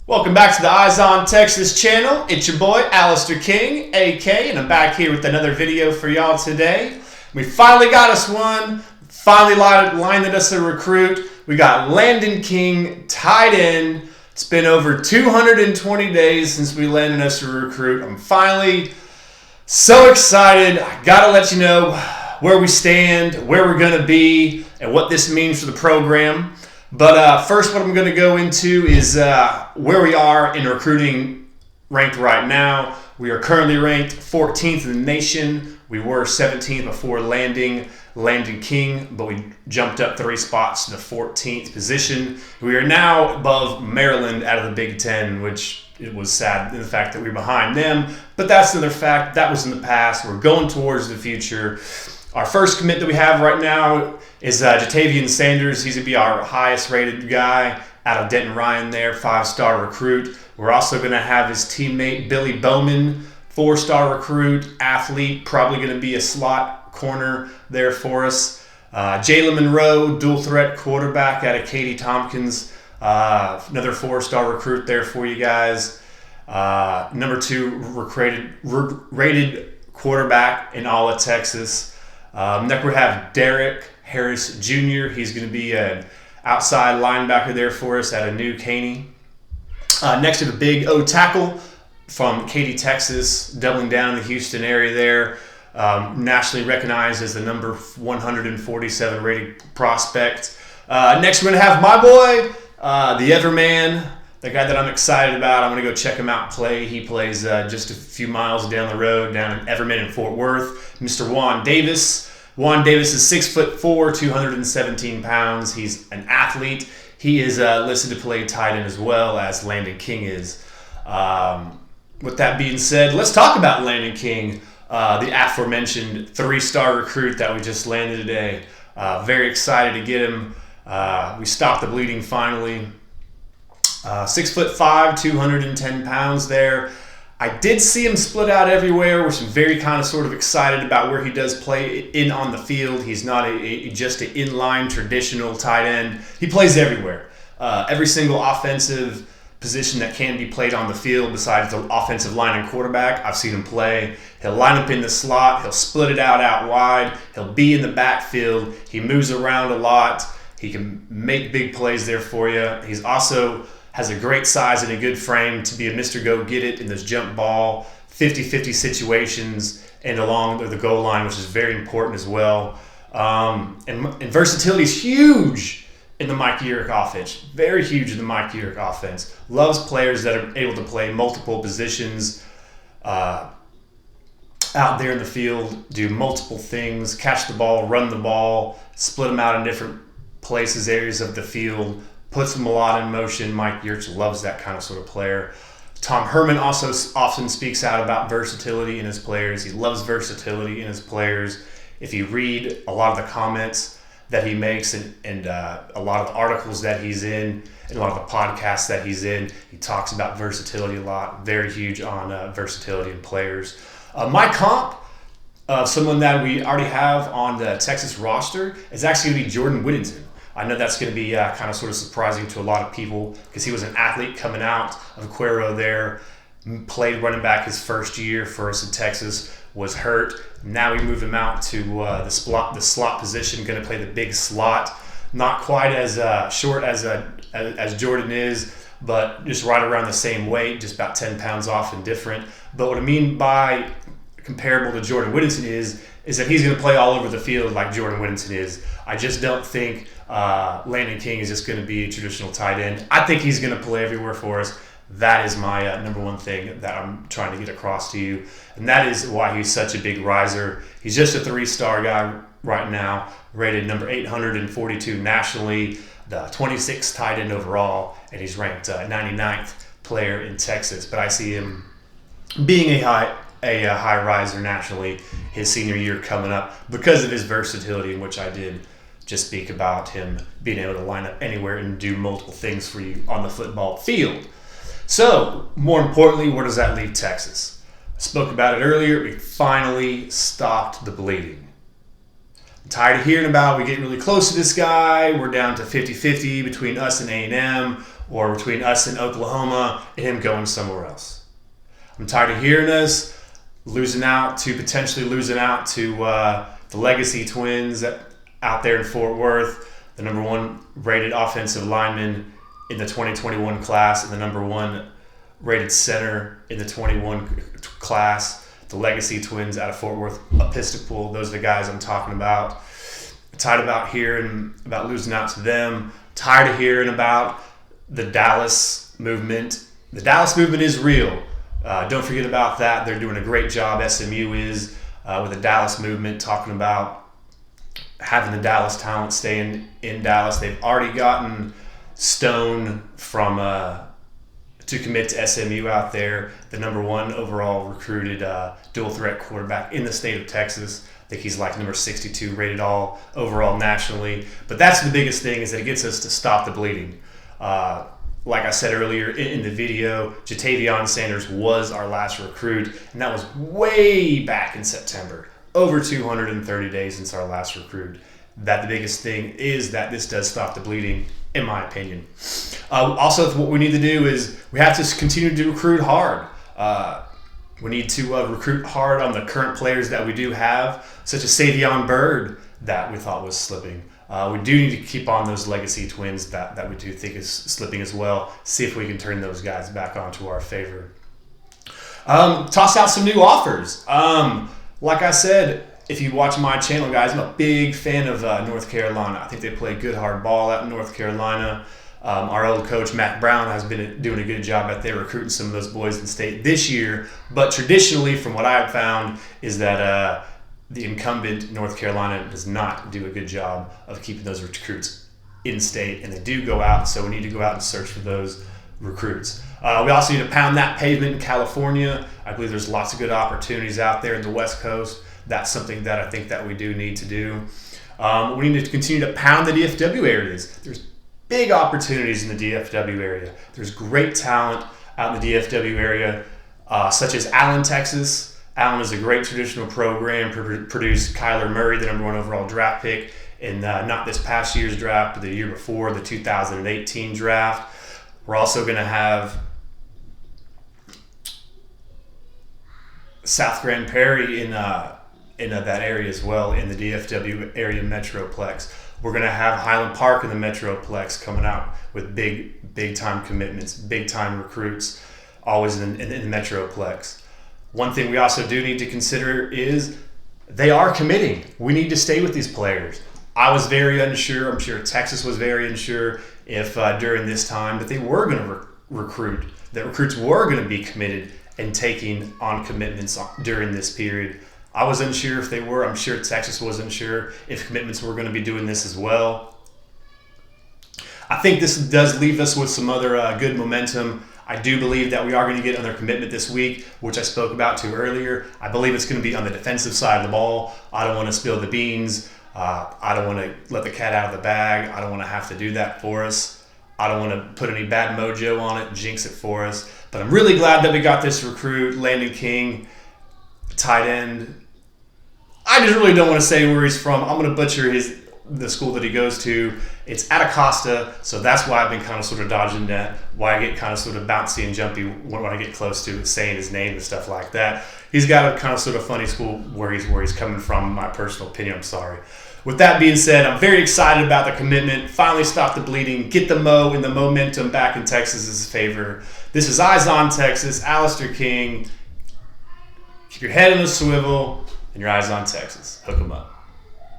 Welcome back to the Eyes on Texas channel. It's your boy, Landon King, AK, and I'm back here with another video for y'all today. We finally got us one, finally landed us a recruit. We got Landon King, tight end. It's been over 220 days since we landed us a recruit. I'm finally so excited. I gotta let you know where we stand, where we're gonna be, and what this means for the program. But first, what I'm going to go into is where we are in recruiting ranked right now. We are currently ranked 14th in the nation. We were 17th before Landon King, but we jumped up 3 spots to the 14th position. We are now above Maryland out of the Big Ten, which it was sad in the fact that we're behind them. But that's another fact. That was in the past. We're going towards the future. Our first commit that we have right now is Tavian Sanders. He's going to be our highest rated guy out of Denton Ryan there, 5-star recruit. We're also going to have his teammate Billy Bowman, 4-star recruit, athlete, probably going to be a slot corner there for us. Jalen Monroe, dual threat quarterback out of Katy Tompkins, another 4-star recruit there for you guys. Number 2 rated quarterback in all of Texas. Next we have Derek Harris Jr. He's going to be an outside linebacker there for us out of New Caney. Next to the big O tackle from Katy, Texas, doubling down in the Houston area there. Nationally recognized as the number 147 rated prospect. Next we're going to have my boy, the Everman, the guy that I'm excited about. I'm going to go check him out play. He plays just a few miles down the road down in Everman in Fort Worth. Mr. Juan Davis. Juan Davis is 6'4", 217 pounds. He's an athlete. He is listed to play tight end as well as Landon King is. With that being said, let's talk about Landon King, the aforementioned 3-star recruit that we just landed today. Very excited to get him. We stopped the bleeding finally. 6'5", 210 pounds there. I did see him split out everywhere, which I'm very kind of sort of excited about where he does play in on the field. He's not just an inline traditional tight end. He plays everywhere. Every single offensive position that can be played on the field besides the offensive line and quarterback, I've seen him play. He'll line up in the slot. He'll split it out wide. He'll be in the backfield. He moves around a lot. He can make big plays there for you. He's also has a great size and a good frame to be a Mr. Go-Get-It in this jump ball, 50-50 situations, and along the goal line, which is very important as well. And versatility is huge in the Mike Urick offense. Very huge in the Mike Urick offense. Loves players that are able to play multiple positions out there in the field, do multiple things, catch the ball, run the ball, split them out in different places, areas of the field, puts them a lot in motion. Mike Urick loves that kind of sort of player. Tom Herman also often speaks out about versatility in his players. He loves versatility in his players. If you read a lot of the comments that he makes and a lot of the articles that he's in and a lot of the podcasts that he's in, he talks about versatility a lot. Very huge on versatility in players. My comp, someone that we already have on the Texas roster, is actually going to be Jordan Whittington. I know that's going to be kind of sort of surprising to a lot of people because he was an athlete coming out of Cuero there, played running back his first year for us in Texas, was hurt. Now we moved him out to the slot position, going to play the big slot. Not quite as short as Jordan is, but just right around the same weight, just about 10 pounds off and different. But what I mean by comparable to Jordan Whittington is that he's going to play all over the field like Jordan Whittington is. I just don't think Landon King is just going to be a traditional tight end. I think he's going to play everywhere for us. That is my number one thing that I'm trying to get across to you. And that is why he's such a big riser. He's just a 3-star guy right now, rated number 842 nationally, the 26th tight end overall, and he's ranked 99th player in Texas. But I see him being a high riser nationally his senior year coming up because of his versatility, in which I did just speak about him being able to line up anywhere and do multiple things for you on the football field. So, more importantly, where does that leave Texas? I spoke about it earlier. We finally stopped the bleeding. I'm tired of hearing about we get really close to this guy. We're down to 50-50 between us and A&M. or between us and Oklahoma and him going somewhere else. I'm tired of hearing us potentially losing out to the Legacy Twins out there in Fort Worth, the number 1 rated offensive lineman in the 2021 class and the number 1 rated center in the 21 class. The Legacy Twins out of Fort Worth Episcopal. Those are the guys I'm talking about. Tired about hearing about losing out to them. Tired of hearing about the Dallas movement. The Dallas movement is real. Don't forget about that. They're doing a great job. SMU is with the Dallas movement, talking about having the Dallas talent stay in Dallas. They've already gotten Stone from to commit to SMU out there, the number 1 overall recruited dual threat quarterback in the state of Texas. I think he's like number 62 rated all overall nationally. But that's the biggest thing, is that it gets us to stop the bleeding. Like I said earlier in the video, Tavian Sanders was our last recruit, and that was way back in September. Over 230 days since our last recruit. That the biggest thing is that this does stop the bleeding, in my opinion. Also, what we need to do is we have to continue to recruit hard. We need to recruit hard on the current players that we do have, such as Savion Byrd, that we thought was slipping. We do need to keep on those Legacy Twins that we do think is slipping as well. See if we can turn those guys back onto our favor. Toss out some new offers. Like I said, if you watch my channel, guys, I'm a big fan of North Carolina. I think they play good hard ball out in North Carolina. Our old coach, Matt Brown, has been doing a good job out there recruiting some of those boys in state this year. But traditionally, from what I've found, is that the incumbent North Carolina does not do a good job of keeping those recruits in state, and they do go out, so we need to go out and search for those recruits. We also need to pound that pavement in California. I believe there's lots of good opportunities out there in the West Coast. That's something that I think that we do need to do. We need to continue to pound the DFW areas. There's big opportunities in the DFW area. There's great talent out in the DFW area, such as Allen, Texas. Allen is a great traditional program, produced Kyler Murray, the number 1 overall draft pick in not this past year's draft, but the year before, the 2018 draft. We're also going to have South Grand Prairie in that area as well, in the DFW area metroplex. We're going to have Highland Park in the metroplex coming out with big time commitments, big time recruits, always in the metroplex. One thing we also do need to consider is they are committing. We need to stay with these players. I was very unsure. I'm sure Texas was very unsure if during this time that they were going to recruit, that recruits were going to be committed and taking on commitments during this period. I was unsure if they were. I'm sure Texas was unsure if commitments were going to be doing this as well. I think this does leave us with some other good momentum. I do believe that we are going to get another commitment this week, which I spoke about to earlier. I believe it's going to be on the defensive side of the ball. I don't want to spill the beans. I don't want to let the cat out of the bag. I don't want to have to do that for us. I don't want to put any bad mojo on it, jinx it for us. But I'm really glad that we got this recruit, Landon King, tight end. I just really don't want to say where he's from. I'm going to butcher the school that he goes to. It's Atascocita, so that's why I've been kind of sort of dodging that, why I get kind of sort of bouncy and jumpy when I get close to saying his name and stuff like that. He's got a kind of sort of funny school where he's coming from, in my personal opinion. I'm sorry. With that being said, I'm very excited about the commitment. Finally stop the bleeding, get the mo and the momentum back in Texas's favor. This is Eyes on Texas, Alistair King. Keep your head on a swivel and your eyes on Texas. Hook 'em up.